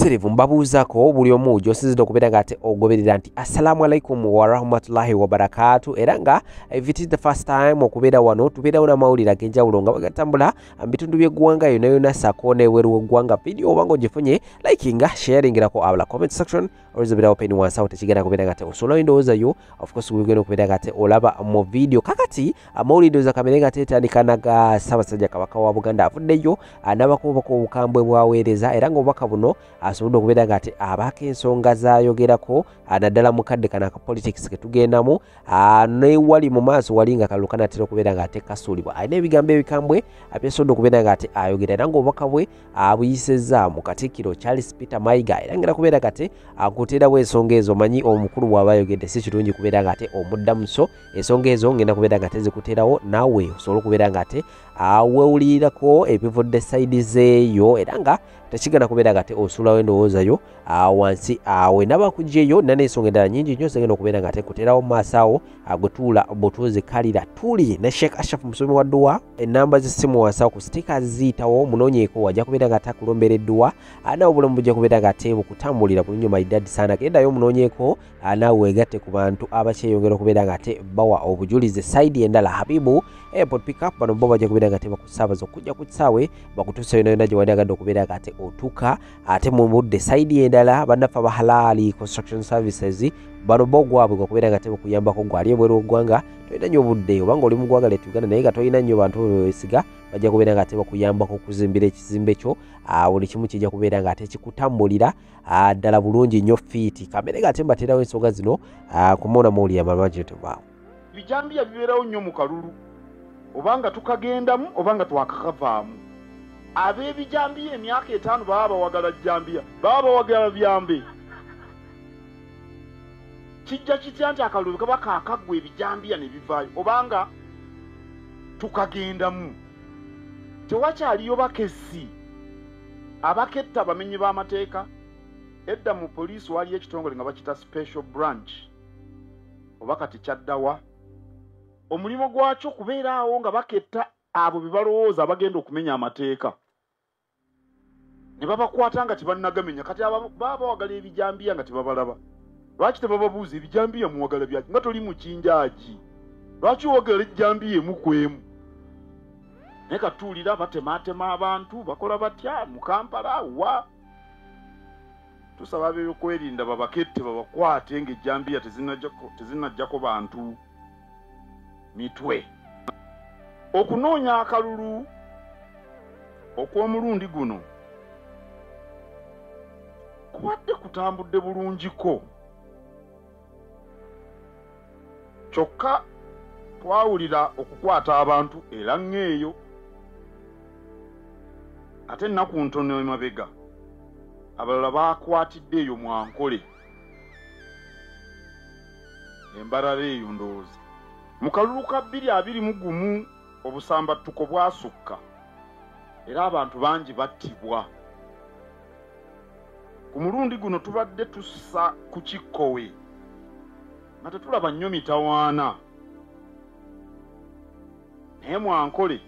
Buterevu mbabuuzako buli omu gy'osinzidde okubeera nga ate ogoberera nti assalamu alaikum wa rahmatullahi wa barakatuh, era nga if it is the first time okubeera wano tubeerawo n'amawulire ag'enjawulo nga bagatambula mu bitundu by'eggwanga yonna yonna ssaako n'ebweru w'eggwanga. Vidiyo oba ng'ogifunye likinga sharingirako abala comment section oluzibirawo peni wansi awo tekigenda kubeera nga ate osolawo endowooza yo of course wigenda okubeera nga ate olaba mu vidiyo. Kakati amawulire ndowooza kamere nga ate etandika naga Ssaabasajja Kabaka wa Buganda avuddeyo n'abakubako obukambwe bwaweereza, era ng'obubaka buno asobodde okubeera nga ate abaako ensonga z'ayogerako naddala mu kadde kano aka politics ke tugendamu newali mu maaso wali nga kalulu kanatera okubeera nga ate kasuulibwa. Alina ebigambo ebikambwe byasobodde okubeera nga ate ayogera, era ng'obubaka bwe abuyisezza mu Katikkiro Charles Peter Mayiga, era ngera kubeera nga ate akuteerawo ensonga ezo. Manyi omukulu bw'aba ayogedde si kirungi kubeera nga ate omuddamu, so ensonga ezo ngenda kubeera nga ate zikuteerawo naawe osobole okubeera nga ate awewulirirako ebivudde sayidi zeeyo, era nga tekigenda kubeera nga ate osulawo endowooza yo wansi awe n'abakuggyeyo n'ensonga endala nnyingi nnyo zigenda okubeera nga ate kuteerawo mu maaso awo gwetuula bwetuzikalira. Tuli ne Sheikh Ashraf musomi wa dduwa, ennamba z'essimu wansi awo ku sitika ziyitawo, munoonyeeko wajja kubeera nga ate akulombeera edduwa naawe obulamu bujja kubeera nga ate bukutambulira ku lunyuma idadi saana. Gendayo munoonyeeko naawe weegatte ku bantu abakyeyongera okubeera nga ate bawa obujulizi sayidi endala. Habibu airport pickup bano bo bajja kubeera nga ate bakusaabaza okujja ku kisaawe bakutuusa yonna yonna gye wandyagadde okubeera nga ate otuuka. Ate mu budde sayidi endala bannaffe aba Halali Construction Services bano bo gwabwe gwakubeera nga ate bakuyambako gwali ebweru w'eggwanga tolina nnyo budde, obanga oli mu ggwanga lyettu Uganda naye nga tolina nnyo bantu beesiga bajja kubeera nga ate bakuyambako okuzimbira ekizimbe kyo buli kimu kijja kubeera nga ate kikutambulira ddala bulungi nnyo fiiti. Kamere nga ate mbateerawo ensonga zino kumona mawulire amalwagi tebaawo. Bijambiya bibeerawo nnyo mu kalulu, obanga tukagendamu obanga twakakavaamu. Ab'ebijambiya emyaka 5 baba bawagala jjambiya, baba bawagala byambe. Kijja kitya nti akalulu kaba kaakaggwa ebijambiya ne bivaayo obanga tukagendamu? Tewakyaliyo bakessi abaketta bamenyi b'amateeka. Edda mu poliisi waliyo ekitongole nga bakita special branch, oba kati kyaddawa. Omulimu gwakyo kubeera awo nga baketta abo be balowooza abagenda okumenya amateeka ne babakwata nga tebannagamenya. Kati baba bawagala ebijambiya nga tebabalaba. Lwaki tebababuuza ebijambiya muwagala byaki? Nga toli mu kinjaaji, lwaki wagala ejjambiya emu ku emu? Naye katuulira batemaatema abantu bakola batya mu Kampala wa. Tusaba ab'ebyokwerinda babakette babakwate ng'ejjambiya tezinnajjako bantu mitwe. Okunoonya akalulu okw'omulundi guno kubadde kutambudde bulungiko, kyokka twawulira okukwata abantu era ng'eyo ate ennaku ntono emabega abalala baakwatidde eyo mu Ankole, embalala eyo ndowooza. Mu kalulu ka 2021 obusambattuko bwasukka era abantu bangi battibwa. Ku mulundi guno tubadde tussa ku Kikkowe nga tetulaba nnyo mitawaana, naye mu Ankole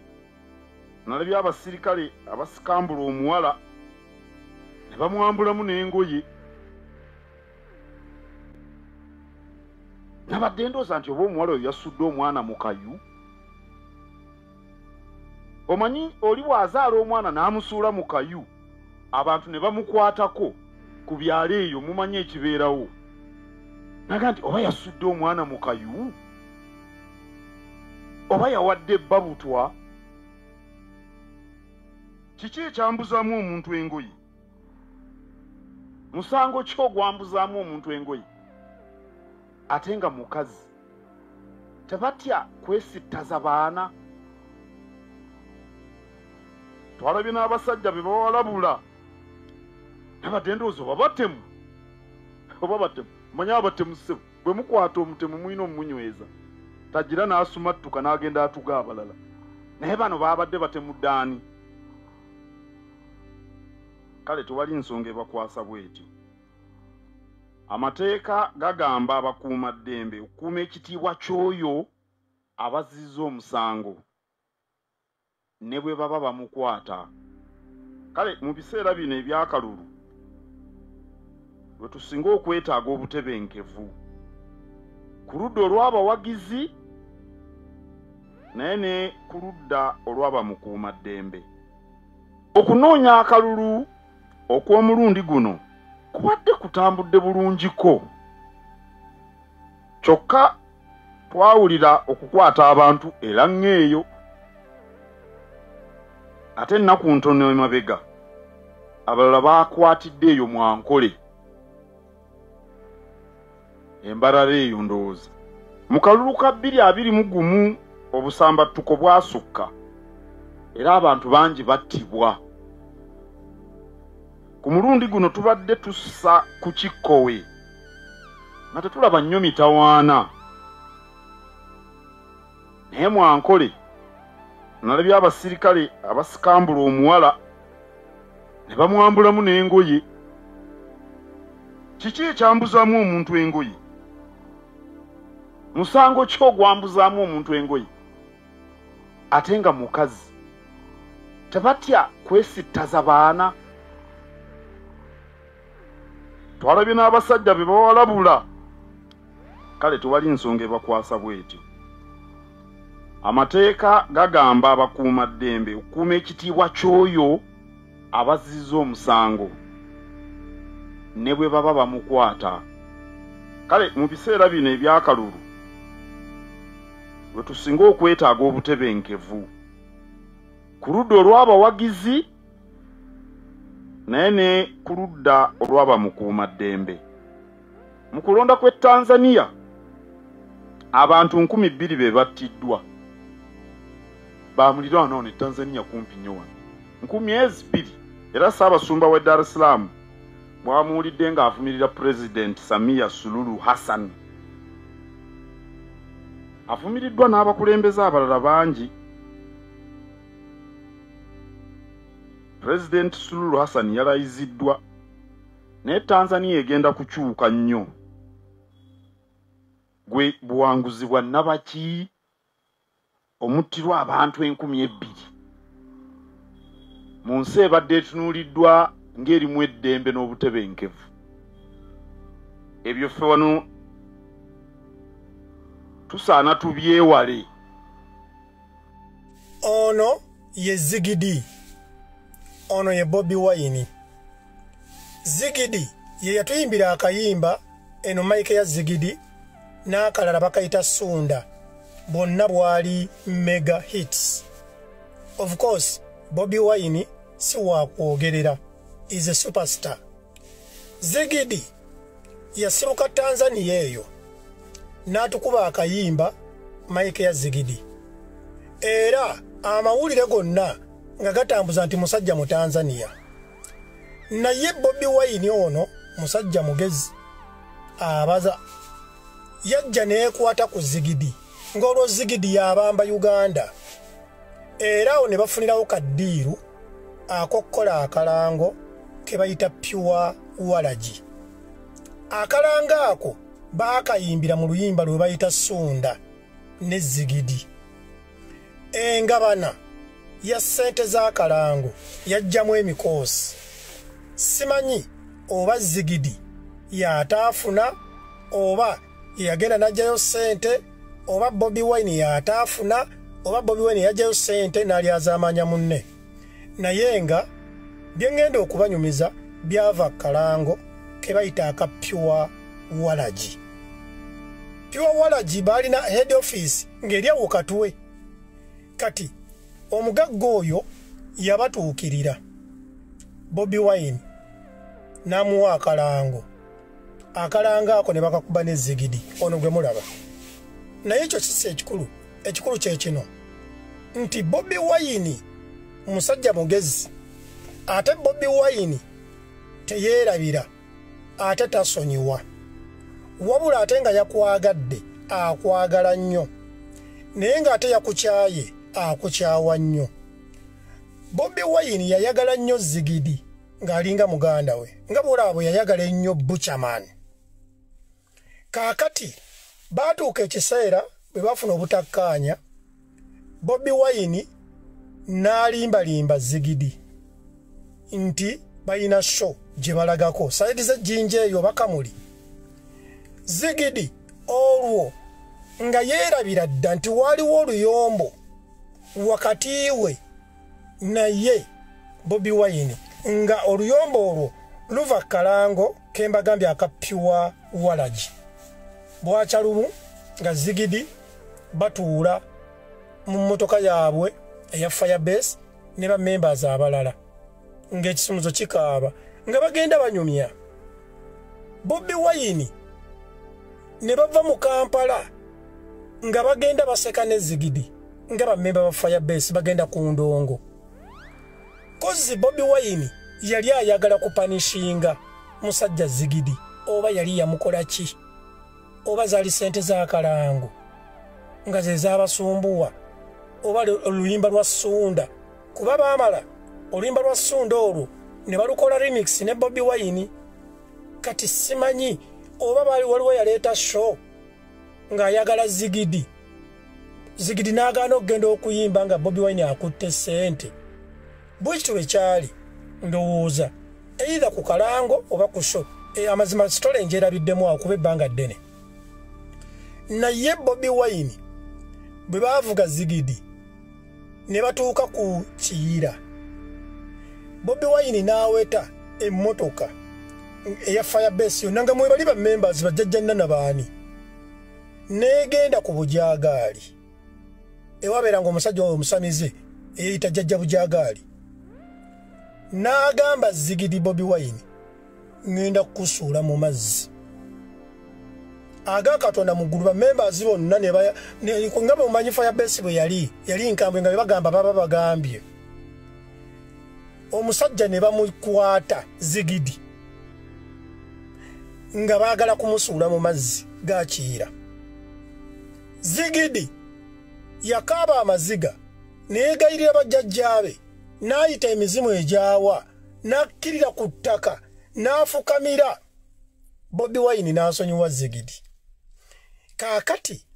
nalabye abasirikale abasikambula omuwala ne bamwambulamu n'engoye. Nabadde ndowooza nti oba omuwala oyo yasudde omwana mu kayu. Omanyi oli bw'azaala omwana n'amusuula mu kayu abantu ne bamukwatako ku byalo eyo, mumanyi ekibeerawo. Naga nti oba yasudde omwana mu kayu oba yawadde ebbabutwa. Kiki ekyambuzaamu omuntu engoye? Musango ki ogwambuzaamu omuntu engoye? Ate nga mukazi tebatya kwesittaza baana. Twalabye n'abasajja be bawalabula. Nabadde ndowooza oba batemu oba batemu. Manyi abatemu ssebo bwe mukwata omutemu mulina omumunyweza tagira n'asumattuka n'agenda atuga abalala. Naye bano baabadde batemu ddaani. Kale tewali nsonga ebakwasa bwetyo. Amateeka gagamba abakuuma ddembe okukuuma ekitiibwa ky'oyo abazizza omusango ne bwe baba bamukwata. Kale mu biseera bino ebyakalulu lwe tusinga okwetaaga obutebenkevu ku ludda olw'abawagizi naye ne ku ludda olw'abamukuumaddembe. Okunoonya akalulu okw'omulundi guno kubadde kutambudde bulungiko, kyokka twawulira okukwata abantu era ng'eyo ate ennaku ntono emabega abalala baakwatidde eyo Mwankole, embalala eyo ndowooza. Mu kalulu ka 2021 obusambattuko bwasukka era abantu bangi battibwa. Ku mulundi guno tubadde tussa ku Kikkowe nga tetulaba nnyo mitawaana, naye Mwankole nalabye abasirikale abasikambula omuwala ne bamwambulamu n'engoye. Kiki ekyambuzaamu omuntu engoye? Musango ki ogwambuzaamu omuntu engoye ate nga mukazi? Tebatya kwesittaza baana? Twalabye n'abasajja be bawalabula. Kale tewali nsonga ebakwasa bwetyo. Amateeka gagamba abakuumaddembe okukuuma ekitiibwa ky'oyo abazizza omusango ne bwe baba bamukwata. Kale mu biseera bino ebyakalulu lwe tusinga okwetaaga obutebenkevu ku ludda olw'abawagizi naye ne ku ludda olw'abamukuumaddembe. Mu kulonda kw'e Tanzania abantu 2,000 be battiddwa. Bamuliraano wano e Tanzania kumpi nnyo wano 2,000, era Ssaabasumba w'e Dar es Salaam bwamuwulidde ng'avumirira President Samia Suluhu Hassan. Avumiriddwa n'abakulembeze abalala bangi. President Suluhu Hassan yalayiziddwa naye Tanzania egenda kukyuka nnyo. Gwe buwanguzi bwa Nabaki omuttirwa abantu 2,000 mu nsi ebadde etunuuliddwa ng'erimu eddembe n'obutebenkevu. Ebyo ffe wano tusaana tubyewale. Ono ye Zigidi, ono ye Bobi Wine. Zigidi ye yatuyimbira akayimba eno Mike ya Zigidi n'akalala bakayita Sunda, bonna bwali mega hits. Of course Bobi Wine si wakwogerera, is a superstar. Zigidi yasiruka Tanzania eyo n'atukuba akayimba Mike ya Zigidi, era amawulire gonna nga gatambuza nti musajja mu Tanzania. Naye Bobi Wine ono musajja mugezi abaza yajja neekwata ku Zigidi ng'olwo Zigidi yabamba Uganda, era awo ne bafunirawo kaddiiru akokkola akalango ke bayita Pure Walaji. Akalanga ako baakayimbira mu luyimba lwe bayita Sunda ne Zigidi. Engabana ya ssente z'akalango yajjamu emikoosi. Simanyi oba Zigidi yataafuna oba yagenda n'ajjayo ssente, oba Bobi Wine yataafuna oba Bobi Wine yajjayo ssente n'alyazaamanya munne. Naye nga bye ngenda okubanyumiza byava kalango ke bayita aka Pure Walaji. Pure Walaji balina head office ng'eri awo Katwe. Kati omugagga oyo yabatuukirira Bobi Wine n'amuwa akalango. Akalanga ako ne bakakuba ne Zigidi, ono gwe mulaba. Naye ekyo kisi ekikulu kye kino nti Bobi Wine musajja mugezi, ate Bobi Wine teyeerabira, ate tasonyiwa, wabula ate nga yakwagadde akwagala nnyo, naye ng'ate yakukyaye akukyawa nnyo. Bobi Wine yayagala nnyo Zigidi ng'alinga muganda we, nga bw'olaba yayagala ennyo Buchaman. Kaakati baatuuka ekiseera bwe bafuna obutakkaanya, Bobi Wine n'alimbalimba Zigidi nti balina show gye balagako saidi z'ejjinja eyo bakamuli Zigidi olwo nga yeerabira dda nti waaliwo oluyombo wakati we naye Bobi Wine nga oluyombo olwo luva Kalango kembagambye akapyuwa Walagi bwaca lumu nga Zigidi batuula mu mmotoka yaabwe eya Firebase ne ba members abalala ng'ekisumuzo kikaaba nga bagenda banyumya Bobi Wine ne bava mu Kampala nga bagenda baseka ne Zigidi nga ba member ba Firebase bagenda ku ndongo kozi Bobi Wine yali ayagala kupanishinga musajja Zigidi oba yali yamukola ki oba zali sente za Kalango nga ze zabasumbuwa oba oluyimba lwa Sunda kuba baamala oluyimba lwa Sunda olwo ne balukola remix ne Bobi Wine kati simanyi oba waliwo yaleeta show nga ayagala Zigidi n'agaana okugenda okuyimba nga Bobi Wine akutte sente bwekityo ekyali ndowooza either ku Kalango oba ku show amazima sitole njeerabiddemu awo kuba ebbanga ddene naye Bobi Wine bwe baavuga Zigidi ne batuuka ku Kiyira Bobi Wine n'aweta emmotoka eya Firebase yonna nga mwebali ba members bajjajjanna na baani neegenda ku Bujaagaali ewabeera ng'omusajja omusamize eyita jjajja Bujaagaali n'agamba Zigidi Bobi Wine ngenda kukusuula mu mazzi aga Katonda mu ggulu ba members bonna nga bwemumanyi Firebase bwe yali nkambwe nga bebagamba baba bagambye omusajja ne bamukwata Zigidi nga baagala kumusuula mu mazzi ga Kiyira Zigidi yakaaba amaziga neegayirira bajjajjaabe n'ayita emizimu egyawa n'akkirira ku ttaka n'afukamira Bobi Wine n'asonyiwa Zigidi kaakati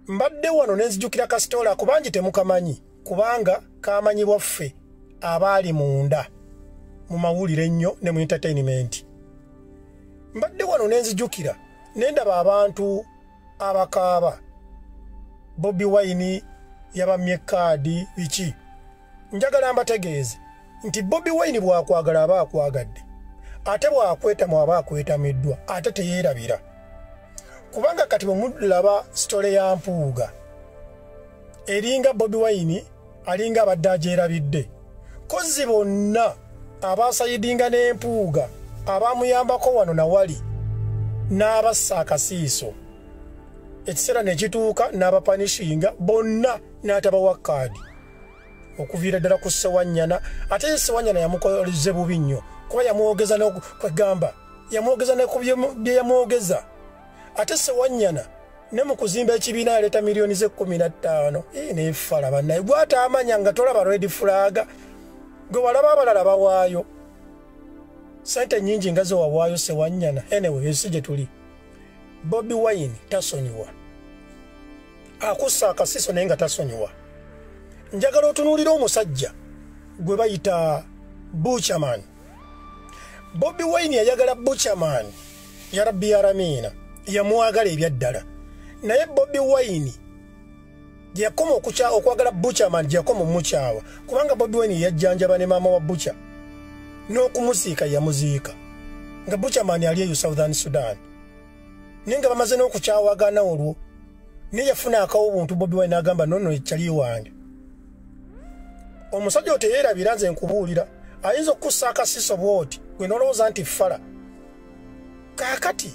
mbadde wano ne nzijukira kasitoola kubangi temukamanyi kubanga kamanyibwa ffe abaali munda mu mawulire ennyo ne mu entertainment mbadde wano ne nzijukira ne ndaba abantu abakaaba Bobi Wine yabamye kaadi biki njagala mbategeeze nti Bobi Wine bw'akwagala aba akwagadde ate bw'akwetamu aba akwetamiddwa ate teyeerabira kubanga kati bwe mulaba sitole ya Mpuuga eringa Bobi Wine alinga abadde agyerabidde kozi bonna abaasayidinga n'Empuuga abamuyambako wano na wali n'abassa akasiiso ekiseera ne kituuka n'abapanishinga bonna n'atabawa kaadi okuviira ddala ku Ssewanyana ate Ssewanyana yamukoleze bubi nnyo kuba yamwogeza n'okwegamba yamwogeza ne ku bye yamwogeza ate Ssewanyana ne mu kuzimba ekibiina yaleeta miliyoni ze 15 neefala bannaye gw'ataamanya nga tolaba red flag gwe walaba abalala bawaayo sente nnyingi nga ze wawaayo Ssewanyana anyway esi gye tuli Bobi Wine tasonyiwa akussa akasiso naye nga tasonyiwa njagala otunuulira omusajja gwe bayita Buchaman Bobi Wine yayagala Buchaman ya Rabbi ya Ramina yamwagala ebyaddala naye Bobi Wine yakoma okwagala Buchaman yakoma mukyawa kubanga Bobi Wine yajjanjaba ne maama wa Bucha n'okumuziika yamuziika nga Buchaman yali eyo Southern Sudan ninga bamaze n'okukyawagana olwo ne yafuna akawo buntu Bobi Wine n'agamba nono ekyali wange omusajja oteyeerabira nze nkubuulira ayinza okussa akasiso bwoti gwe nolowooza nti fala kaakati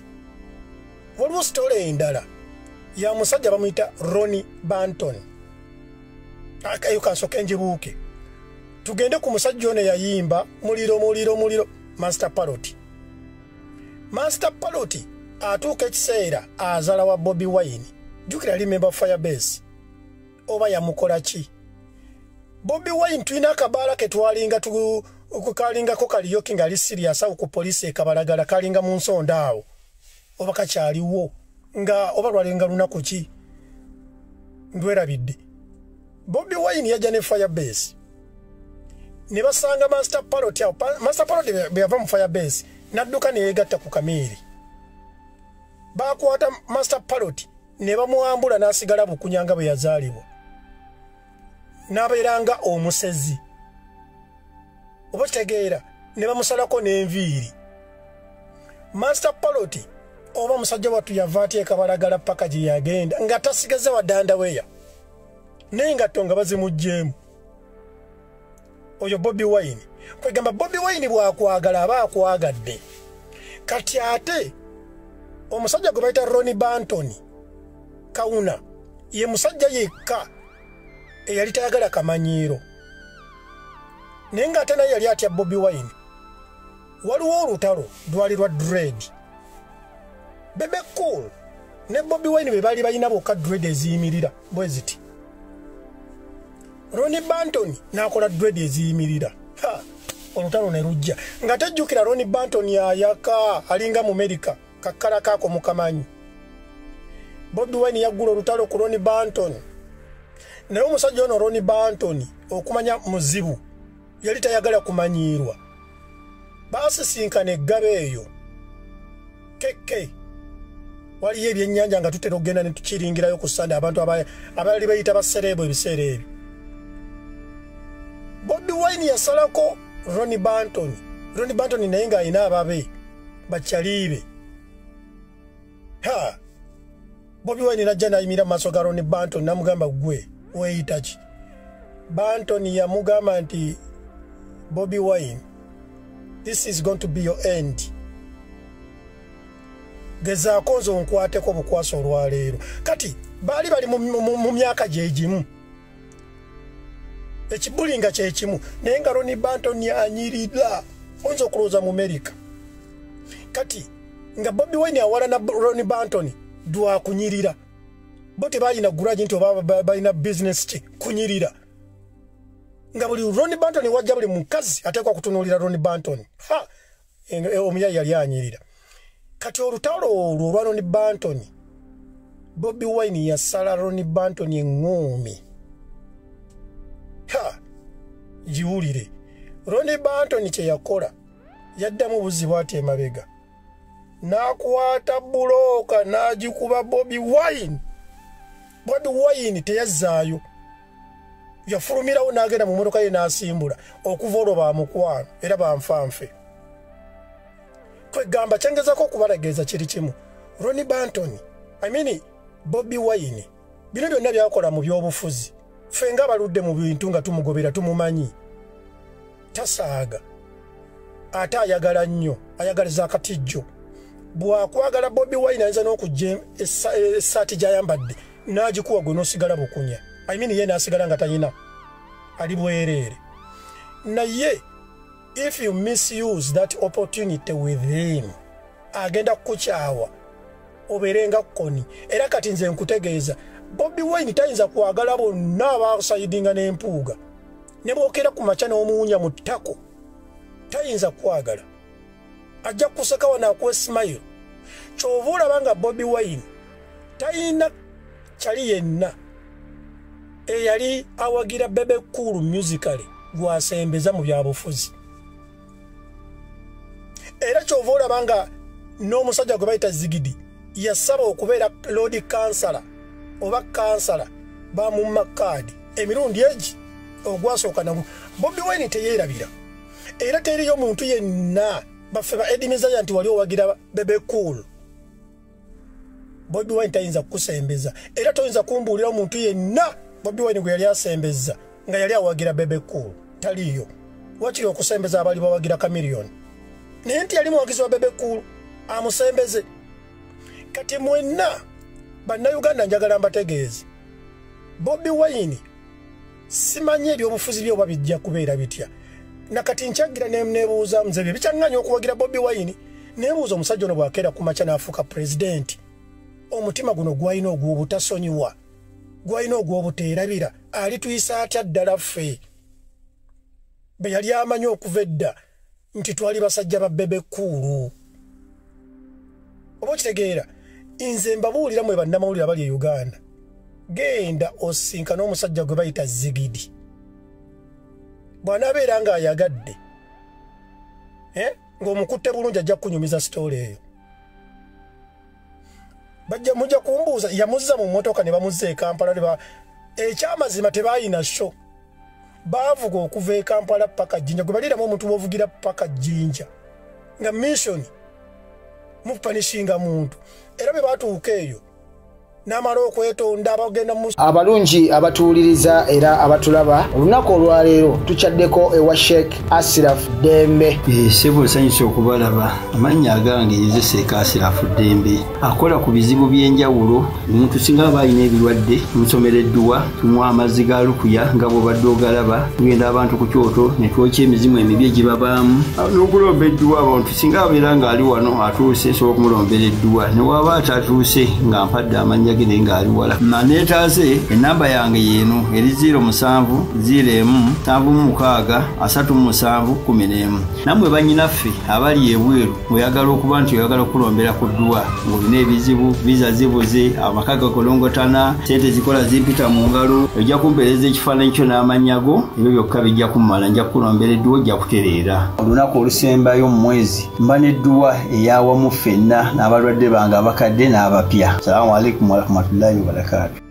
waliwo sitole endala ya musajja bamuyita Ronnie Banton akayo kansoke njibuuke tugende ku musajja ono yayimba muliro Master Parrot atuuka ekiseera azala wa Bobi Wine jukira limemba Firebase oba yamukola ki Bobi Wine tulina akabaala ke twalinga okukalingako kaliyoki nga ali serious awo ku poliisi ekabalagala kalinga mu nsonda awo oba kakyaliwo nga oba lwalinga lunaku ki ndwerabidde Bobi Wine yajja ne Firebase ne basanga Master Parrot awo. Master Parrot bwe yava mu Firebase n'adduka ne yeegatta ku Kameeri. Bakwata Master Parrot ne bamuwambula n'asigala bukunyanga bwe yazaalibwa. N'abeeranga omusezi. Oba kitegeera ne bamusalako n'enviiri. Master Parrot oba musajja wattu yava ateeka balagala paka gye yagenda nga tasigaze wadanda weya. N'engatto nga bazimugjeemu. Oyo Bobi Wine. Kwegamba Bobi Wine bw'akwagala aba akwagadde. Kati ate omusajja gwe bayita Ronnie Banton Kauna ye musajja yekka eyali tayagala kamanyiiro. Naye ng'ate naye yali atya Bobi Wine. Waliwo olutalo lwali lwa dread. Bebe Cool ne Bobi Wine be baali balina bokka dread eziyimirira bwe ziti. Ronnie Banton n'akola dread eziyimirira. Olutalo ne lujja. Nga tajjukira Ronnie Banton yayaka alinga mu America kakkala kaako mukamanyi. Bobi Wine yaggula olutalo ku Ronnie Banton. Naye omusajja ono Ronnie Banton okumanya muzibu yali tayagala kumanyiirwa. Baasisinkana eggabe eyo. Keke waliyo ebyennyanja nga tutera okugenda ne tukiringirayo ku Sunday abantu abaali bayita basereebo ebiseera ebyo. Bobi Wine yasalako Ronnie Banton. Ronnie Banton naye ng'alina ababe bakyaliibe. Bobi Wine najja n'ayimira mu maaso ga Ronnie Banton n'amugamba gwe weeyita ki? Banton yamugamba nti Bobi Wine, this is going to be your end. Gezaako nze onkwateko bukwasa olwaleero. Kati baali bali mu myaka gyegimu. Ekibulinga kyekimu. Naye nga Ronnie Banton anyirira oyinza okulowooza mu America. Kati nga Bobi Wine awala na Ronnie Banton dwakunyirira. Bo tebalina guraji nti oba balina business ki kunyirira. Nga buli Ronnie Banton wajja buli mukazi ateekwa kutunuulira Ronnie Banton. Omuyayi yali anyirira. Kati olutalo olwo olwa Ronnie Banton, Bobi Wine yasala Ronnie Banton eŋŋoomi. Giwulire. Ronnie Banton kye yakola yaddamu buzibu ati emabega. N'akwata bulooka n'agikuba Bobi Wine. Bobi Wine teyazzaayo. Yafulumirawo n'agenda mu mmotoka ye n'asimbula okuva olwo baamukwano era banfanfe. Kwegamba kyengezako okubalageeza kiri kimu. Ronnie Banton, Bobi Wine, bino byonna byakola mu by'obufuzi. Ffe nga baludde mu bintu nga tumugobera tumumanyi. Tasaaga. Ate ayagala nnyo, ayagaliza akatijjo. Bw'akwagala Bobi Wine ayinza n'okujja essaati gy'ayambadde n'agikuwa gwe n'osigala bukunya. Ye n'asigala nga tayina. Ali bwereere. Naye if you misuse that opportunity with him, agenda kukukyawa obeerenga kkoni. Era kati nze nkutegeeza Bobi Wine tayinza kwagala bonna abaasayidinga n'empuuga ne bookera ku makya n'omuwunya mu ttako. Tayinza kwagala. Ajja kuseka wano akwesimayo. Kyova olaba nga Bobi Wine tayina kyali yenna eyali awagira Bebe Cool musically gwasembeza mu byabufuzi. Era kyova olaba nga n'omusajja gwe bayita Zigidi yasaba okubeera Lord Kansala oba kansala bamumma kaadi emirundi egi ogwasooka nagu. Bobi Wine teyeerabira. Era teriyo muntu yenna baffe ba Edimiza nti wali owagira Bebe Cool. Bobi Wine tayinza kukusembeza. Era toyinza kumbuulira omuntu yenna Bobi Wine gwe yali asembeza nga yali awagira Bebe Cool. Taliyo. Wakiri okusembeza abali bawagira Chameleone. Naye nti yali muwagizi wa Bebe Cool amusembeze. Kati mwenna bannayuganda njagala mbategeeze. Bobi Wine simanyi ebyobufuzi bye oba bijja kubeera bitya. Nakati nkyagira nebuuza nze bye bikyaŋŋanya okuwagira Bobi Wine. Nebuuza omusajja ono bw'akeera ku makya n'afuuka pulezidenti. Omutima guno gwalina ogw'obutasonyiwa. Gwalina ogw'obuteerabira. Alituyisa atya ddala ffe. Be yali amanyi okuva edda nti twali basajja ba Bebe Cool. Oba okitegeera, nze mbabuulira mwe bannamawulire abali e Uganda. Genda osinkana omusajja gwe bayita Zigidi. bw'anaabeera ng'ayagadde ng'omukutte bulungi ajja kunyumiza sitooli eyo. Mujja kumbuuza yamuzza mu mmotoka ne bamuzza e Kampala. Ekyamazima tebaayina sho, baavuga okuva e Kampala paka Jinja. Gwe baliramu omuntu bw'ovugira paka Jinja nga mission mupanishinga muntu, era bwe baatuuka eyo n'amala okwetonda abagenda mu abalungi abatuwuliriza era abatulaba olunaku olwaleero tukyaddeko ewa Sheikh Ashraf Dembe. Sebo nsanyusa okubalaba. Amannya agange nze Sheikh Ashraf Dembe, akola ku bizibu by'enjawulo. Omuntu singa aba alina ebirwadde musomereddwa, tunywa amazzi ga lukuya nga bw'obadde ogalaba, tugenda abantu ku kyoto ne twokya emizimu emibi egibabaamu n'okulomba edduwa. Abantu singa abeera ng'ali wano atuuse sobola okumulombera edduwa, ne waba atatuuse nga mpadde amannya ge naye ng'ali wala. Neetaase ennamba yange yeeno eri 0701763711. Nammwe bannyinaffe abali ebweru oyagala okuba nti oyagala okulombera ku dduwa ng'olina ebizibu, viza zibuze, amaka gakolongotana, sente zikola zimpita mu ngalo, ojja kumpeereza ekifaananyi kyo n'amannya go, ebyo byokka bijja kummala. Nja kukulombera edduwa, ojja kutereera. Olunaku olusembayo mu mwezi mba n'edduwa ey'awamu ffenna n'abalwadde bange abakadde n'abapya. Salaamu alaikum warahmatullahi wabarakatuh.